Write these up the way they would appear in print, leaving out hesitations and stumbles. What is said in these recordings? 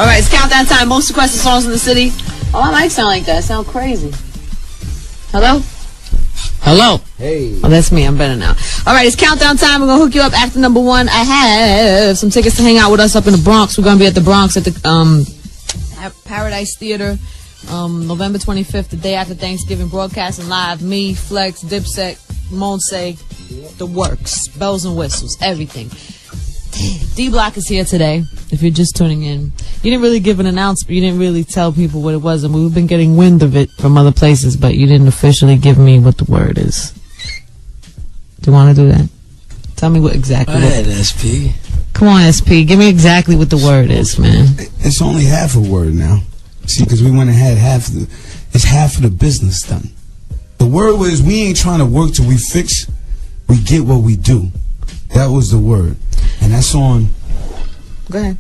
All right, it's countdown time. Most requested songs in the city. Oh, my mic sound like that. Sound crazy. Hello? Hello? Hey. Oh, that's me. I'm better now. All right, it's countdown time. We're going to hook you up after number one. I have some tickets to hang out with us up in the Bronx. We're going to be at the Bronx at the Paradise Theater November 25th, the day after Thanksgiving, broadcasting live. Me, Flex, Dipset, Monse, the works, bells and whistles, everything. D-Block is here today, if you're just tuning in. You didn't really give an announcement. You didn't really tell people what it was, and we've been getting wind of it from other places, but you didn't officially give me what the word is. Do you want to do that? Tell me what exactly. Go ahead, SP. Come on, SP. Give me exactly what the word is, man. It's only half a word now. See, because we went and had it's half of the business done. The word was, we ain't trying to work till we fix, we get what we do. That was the word. And that's on. Go ahead.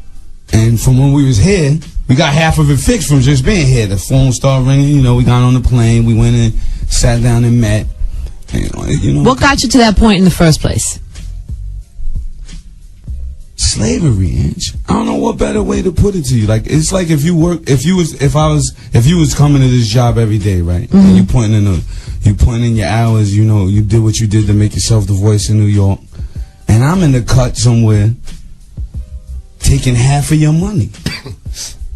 And from when we was here, we got half of it fixed from just being here. The phone started ringing, you know, we got on the plane, we went and sat down and met. And, you know, what got you to that point in the first place? Slavery, Inch. I don't know what better way to put it to you. Like, it's like if you was coming to this job every day, right? Mm-hmm. And you putting in your hours, you know, you did what you did to make yourself the voice in New York. And I'm in the cut somewhere taking half of your money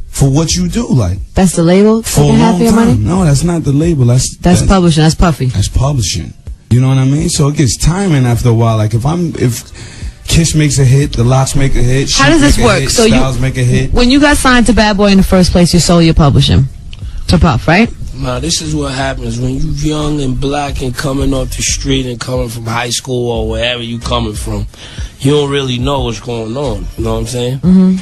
for what you do, like. That's the label? Taking half of your money? No, that's not the label. That's publishing. That's Puffy. That's publishing. You know what I mean? So it gets tiring after a while. Like, if Kiss makes a hit, the Lots make a hit. How does this work? So Styles make a hit. When you got signed to Bad Boy in the first place, you sold your publishing to Puff, right? Now, this is what happens when you young and black and coming off the street and coming from high school or wherever you coming from. You don't really know what's going on. You know what I'm saying? Mm-hmm.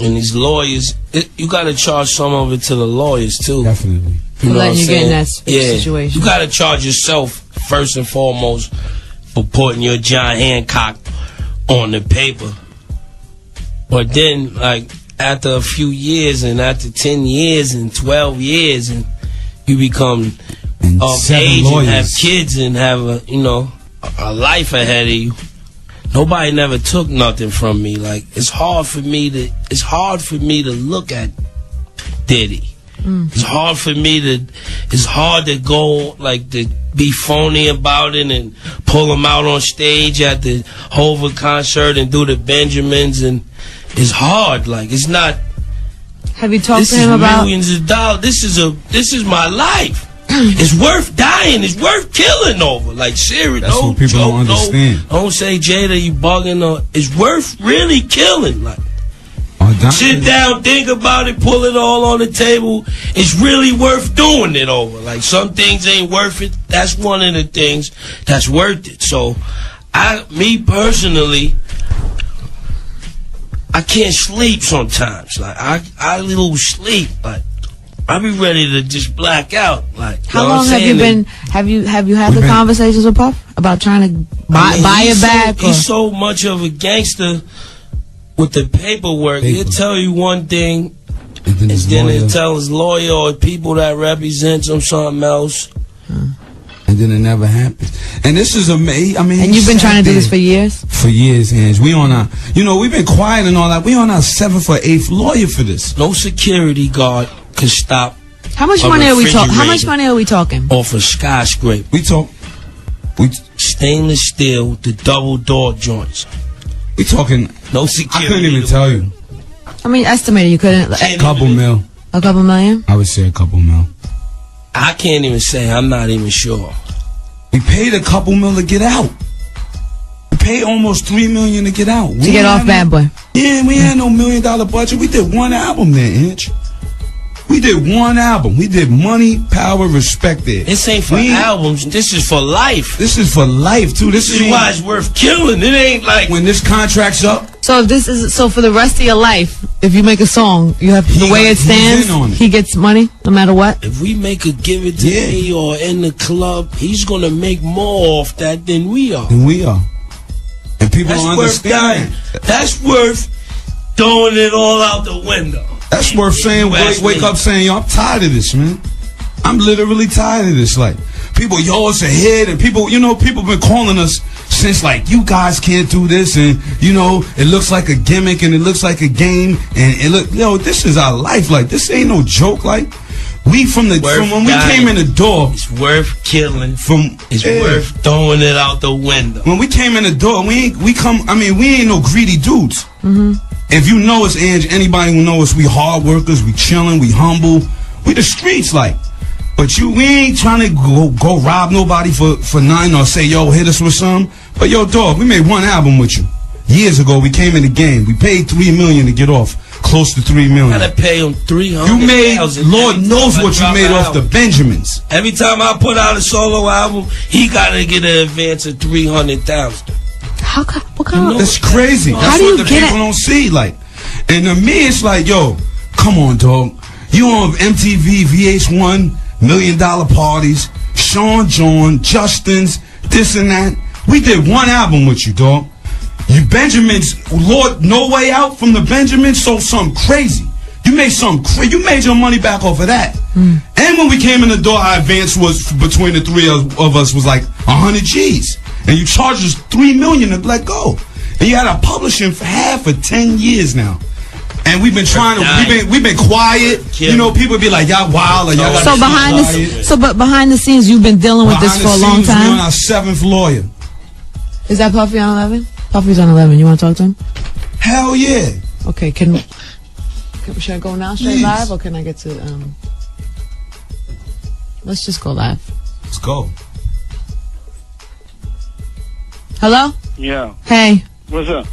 And these lawyers, you got to charge some of it to the lawyers, too. Definitely. For letting you get in that situation. You got to charge yourself, first and foremost, for putting your John Hancock on the paper. But then, like, after a few years and after 10 years and 12 years and you become of age and have kids and have a life ahead of you. Nobody never took nothing from me. Like, it's hard for me to look at Diddy. It's hard to go, like, to be phony about it and pull him out on stage at the Hova concert and do the Benjamins, and it's hard. Like, it's not. Have you talked to him about millions of dollars? This is my life. It's worth dying. It's worth killing over. Like, serious. That's what people don't understand. Don't say, Jada, you bugging. Or it's worth really killing. Like, sit down, think about it, pull it all on the table. It's really worth doing it over. Like, some things ain't worth it. That's one of the things that's worth it. So, me personally, I can't sleep sometimes. Like, I lose sleep. Like, I be ready to just black out. Like, how long have you been? Have you had the conversations with Puff about trying to buy it back? He's so much of a gangster with the paperwork. He'll tell you one thing, and then he'll tell his lawyer or people that represents him something else. And then it never happens. And this is amazing. I mean, and you've been trying to do this for years? For years, Ange. We on our, we've been quiet and all that. We on our 7th or 8th lawyer for this. No security guard can stop. How much money are we talking? How much money are we talking? Off a skyscraper. We stainless steel, the double door joints. We talking. No security. I couldn't even tell you. I mean, estimated you couldn't. A couple mil. A couple million? I would say a couple mil. I can't even say. I'm not even sure. We paid a couple mil to get out. We paid almost $3 million to get out. To get off Bad Boy. Yeah, we had no $1 million budget. We did one album there, Inch. We did one album. We did Money, Power, Respect there. This ain't for albums. This is for life. This is for life, too. This is why it's worth killing. It ain't like when this contract's up. So if this is for the rest of your life, if you make a song, you have the way it stands. He gets money no matter what. If we make a Give It to Me or in the club, he's gonna make more off that than we are. And people don't understand. That's worth throwing it all out the window. That's worth saying, wake up saying, yo, I'm tired of this, man. I'm literally tired of this. Like, people, yo, it's a hit, and people, people been calling us since like you guys can't do this, and you know it looks like a gimmick and it looks like a game, and it look, this is our life. Like this ain't no joke. Like we from when we came in the door, it's worth killing. It's worth throwing it out the window. When we came in the door, we ain't no greedy dudes. If you know us, Ange, anybody who knows us, we hard workers, we chilling, we humble, we the streets like. But we ain't trying to go rob nobody for nothing or say, yo, hit us with something. But yo, dog, we made one album with you. Years ago, we came in the game. We paid $3 million to get off. Close to $3 million. I gotta pay them $300,000. You made, Lord knows what you made off the Benjamins. Every time I put out a solo album, he gotta get an advance of $300,000. What kind of? That's crazy. That's what the people don't see. Like, and to me, it's like, yo, come on, dog. You on MTV, VH1, $1 Million Parties, Sean John, Justin's, this and that. We did one album with you, dog. You Benjamins, Lord, No Way Out from the Benjamins, sold something crazy. You made something crazy. You made your money back off of that. And when we came in the door, our advance was between the three of us was like 100 G's. And you charged us $3 million to let go. And you had our publishing for half of 10 years now. And we've been trying to, we've been quiet. You know, people be like, y'all wild. Or y'all but behind the scenes, you've been dealing with this for a long time. We're on our 7th lawyer. Is that Puffy on 11? Puffy's on 11. You want to talk to him? Hell yeah. Okay, should I go now straight live, or can I get to, let's just go live. Let's go. Hello? Yeah. Hey. What's up?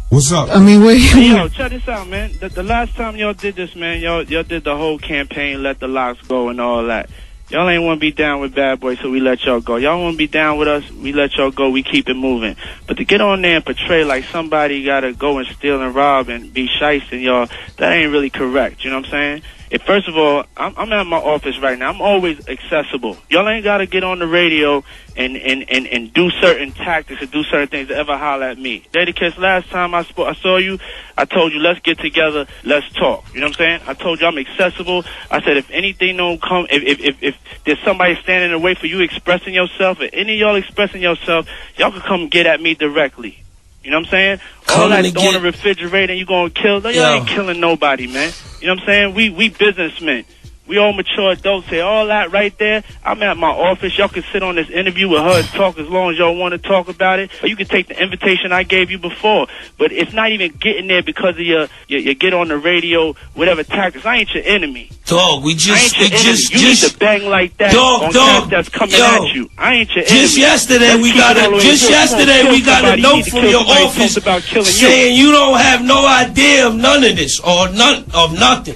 What's up? I mean, hey, yo, check this out, man. The last time y'all did this, man, y'all did the whole campaign, let the locks go and all that. Y'all ain't want to be down with Bad Boy, so we let y'all go. Y'all want to be down with us, we let y'all go, we keep it moving. But to get on there and portray like somebody got to go and steal and rob and be shysting, y'all, that ain't really correct. You know what I'm saying? First of all, I'm at my office right now. I'm always accessible. Y'all ain't got to get on the radio and do certain tactics and do certain things to ever holler at me. Dedicates, last time I saw you, I told you, let's get together, let's talk. You know what I'm saying? I told you I'm accessible. I said if anything don't come, if there's somebody standing in the way for you expressing yourself, or any of y'all expressing yourself, y'all can come get at me directly. You know what I'm saying? All that on the refrigerator and you gonna kill, y'all ain't killing nobody, man. You know what I'm saying? We businessmen. We all mature adults here. All that right there, I'm at my office. Y'all can sit on this interview with her and talk as long as y'all want to talk about it. Or you can take the invitation I gave you before. But it's not even getting there because of your get on the radio, whatever tactics. I ain't your enemy. Dog, we just... I ain't your enemy. You need to bang like that on cats that's coming at you. I ain't your enemy. Just yesterday we got a note from your office saying you don't have no idea of none of this or none of nothing.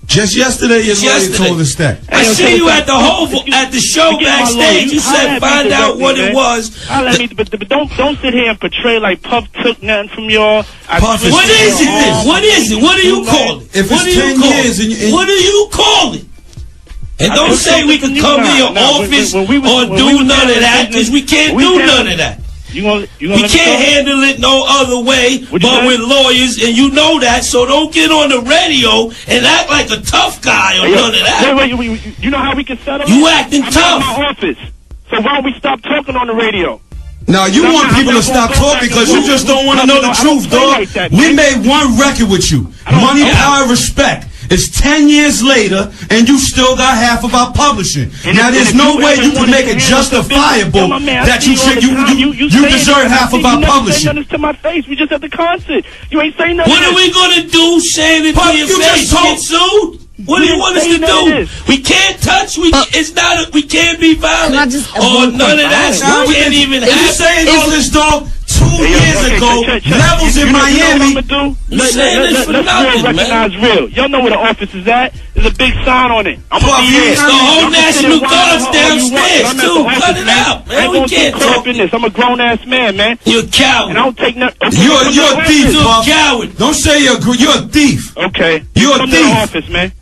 Just yesterday, your lawyer told us that. I see you at the show backstage. You said find out what it was. But don't sit here and portray like Puff took nothing from y'all. What is it? What is it? What do you call it? If it's 10 years, what do you call it? And don't say we can come to your office or do none of that, because we can't do none of that. We can't handle it no other way but with lawyers, and you know that, so don't get on the radio and act like a tough guy or none of that. Wait, you know how we can settle? You acting tough. I'm in my office, so why don't we stop talking on the radio? Now, you want people to stop talking because you just don't want to know the truth, dog. We made one record with you. Money, Power, Respect. It's 10 years later, and you still got half of our publishing. Now, there's no way you can make it justifiable that you deserve half of our publishing. You ain't saying nothing to my face. We just at the concert. You ain't saying nothing. What are we going to do saying it to your face? Get sued? What do you want us to do? We can't touch. We can't be violent or none of that. We can't even have. You saying all this, dog? 2 years ago, Levels in Miami. Let's recognize real. Y'all know where the office is at. There's a big sign on it. I'm gonna be here. The whole National Guard's downstairs too. Cut it out, man. We can't talk in this. I'm a grown ass man, man. You're a coward. And I don't take nothing. You're a thief, You're a coward. Don't say you're a thief. Okay. You're a thief. Come to the office, man.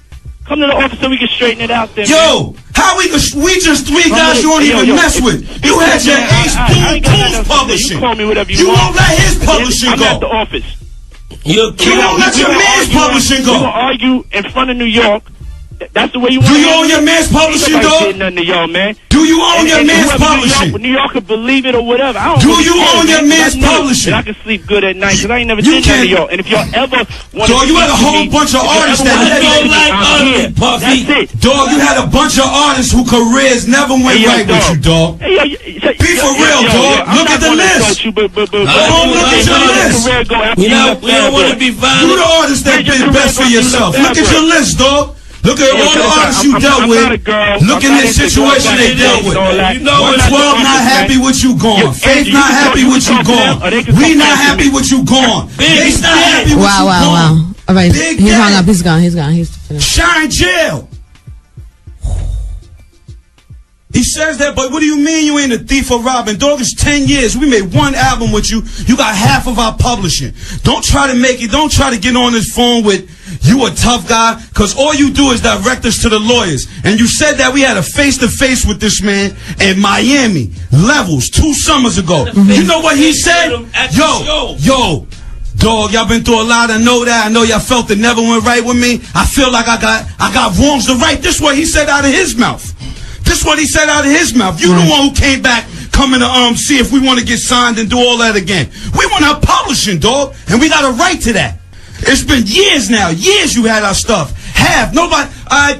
Come to the office so we can straighten it out there. Yo, how we just 3 guys you don't even mess with. You had your Ace Boom publishing. You won't let his publishing go. I'm at the office. You won't let your man's publishing go. We will argue in front of New York. That's the way you want. Do you own your man's publishing, dog? Nothing to y'all, man. Do you own your man's publishing? New York could believe it or whatever. I don't Do really you care, own your man. man's publishing? I can sleep good at night because I ain't never did nothing to y'all. And if y'all ever want to, dog, you had a whole bunch of artists that don't like ugly, Puffy. That's it. Dog, you had a bunch of artists whose careers never went right with you, dog. Be for real, dog. Look at the list. We don't want to be violent. You the artist that did best for yourself. Look at your list, dog. Look at all the artists you dealt with. Look at the situation they dealt with. 112 not happy with you gone. Faith not happy with you gone. We not happy with you gone. Bass not happy with you gone. Wow. All right, he's hung up. He's gone. He's finished. Shine jail. He says that, but what do you mean you ain't a thief or robbing? Dog, it's 10 years. We made one album with you. You got half of our publishing. Don't try to make it. Don't try to get on this phone with you a tough guy, because all you do is direct us to the lawyers. And you said that we had a face-to-face with this man in Miami, Levels, 2 summers ago. You know what he said? Yo, dog, y'all been through a lot. I know that. I know y'all felt it never went right with me. I feel like I got wrongs to right. This is what he said out of his mouth. This is what he said out of his mouth. You the one who came back coming to see if we want to get signed and do all that again. We want our publishing, dog, and we got a right to that. It's been years now. Years you had our stuff. Nobody,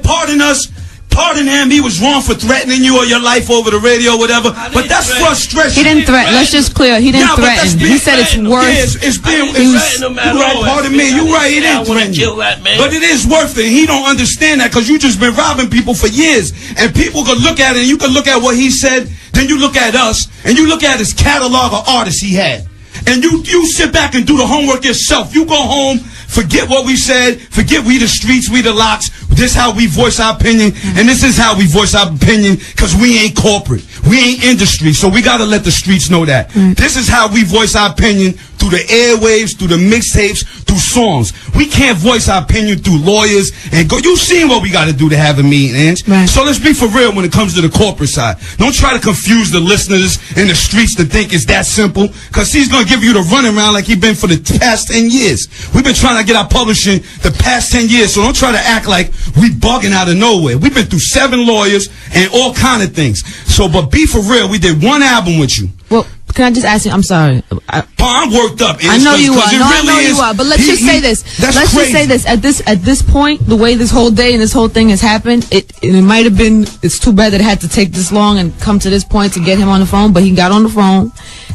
pardon us. Pardon him, he was wrong for threatening you or your life over the radio or whatever. But that's frustration. He didn't threaten. Let's just clear. He didn't threaten. He said it's worse. You right, pardon me. You right, he didn't threaten you. But it is worth it. He don't understand that because you just been robbing people for years. And people could look at it and you can look at what he said. Then you look at us and you look at his catalog of artists he had. And you sit back and do the homework yourself. You go home, forget what we said, forget we the streets, we the locks. This is how we voice our opinion, and this is how we voice our opinion, because we ain't corporate. We ain't industry, so we got to let the streets know that. This is how we voice our opinion through the airwaves, through the mixtapes, through songs. We can't voice our opinion through lawyers and go. You've seen what we got to do to have a meeting, Ange. Right. So let's be for real when it comes to the corporate side. Don't try to confuse the listeners in the streets to think it's that simple, because he's going to give you the runaround like he's been for the past 10 years. We've been trying to get our publishing the past 10 years, so don't try to act like we bugging out of nowhere. We've been through 7 lawyers and all kind of things. So, but be for real, we did one album with you. Well, can I just ask you? I'm sorry. I'm worked up. I know you are. I know you are. But let's just say this. Let's just say this. At this point, the way this whole day and this whole thing has happened, it might have been. It's too bad that it had to take this long and come to this point to get him on the phone. But he got on the phone,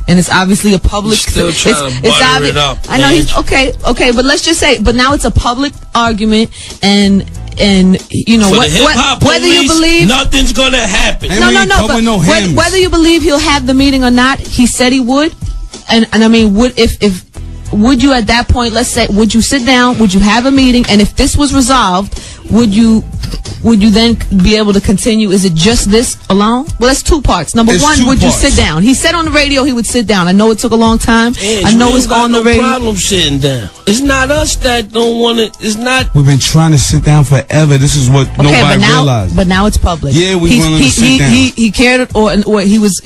and it's obviously a public. Still trying to butter it up. I know he's okay. But let's just say. But now it's a public argument, and you know whether you believe nothing's gonna happen. No. But whether you believe he'll have the meeting or not, he said he would. And I mean, would you at that point, let's say, would you sit down, would you have a meeting, and if this was resolved, would you then be able to continue? Is it just this alone? Well, that's 2 parts. Number one, would you sit down? He said on the radio he would sit down. I know it took a long time. I know it's on the radio. No problem sitting down. It's not us that don't want it. It's not. We've been trying to sit down forever. This is what nobody realized. But now it's public. Yeah, we want to sit down. He cared, or he was,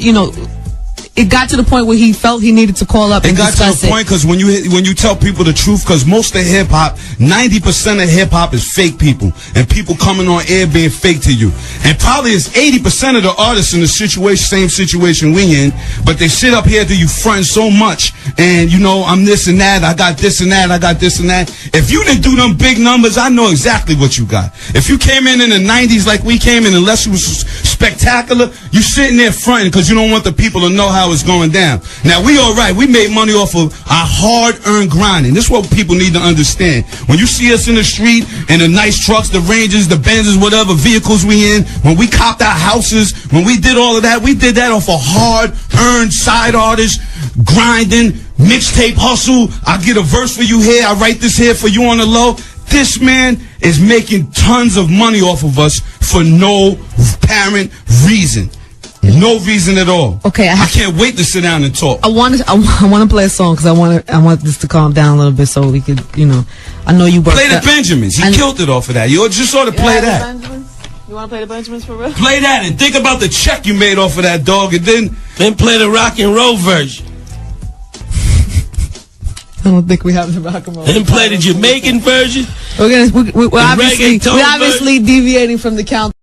it got to the point where he felt he needed to call up and discuss it. It got to the point because when you tell people the truth, because most of hip hop, 90% of hip hop is fake people, and people coming on air being fake to you. And probably it's 80% of the artists in the same situation we in, but they sit up here to you fronting so much, and I'm this and that, I got this and that, I got this and that. If you didn't do them big numbers, I know exactly what you got. If you came in the 90s like we came in, unless it was spectacular, you sitting there fronting because you don't want the people to know how it's going down. Now, we all right. We made money off of our hard-earned grinding. This is what people need to understand. When you see us in the street, in the nice trucks, the Rangers, the Benzes, whatever vehicles we in, when we copped our houses, when we did all of that, we did that off of hard-earned side artists, grinding, mixtape hustle. I get a verse for you here. I write this here for you on the low. This man is making tons of money off of us for no apparent reason. No reason at all. Okay, I can't wait to sit down and talk. I want to play a song because I want this to calm down a little bit so we could, I know you play the Benjamins. He killed it off of that. You just ought to play that. You want to play the Benjamins for real? Play that and think about the check you made off of that, dog, and then play the rock and roll version. I don't think we have the rock and roll. And play the Jamaican version. We're obviously deviating from the count.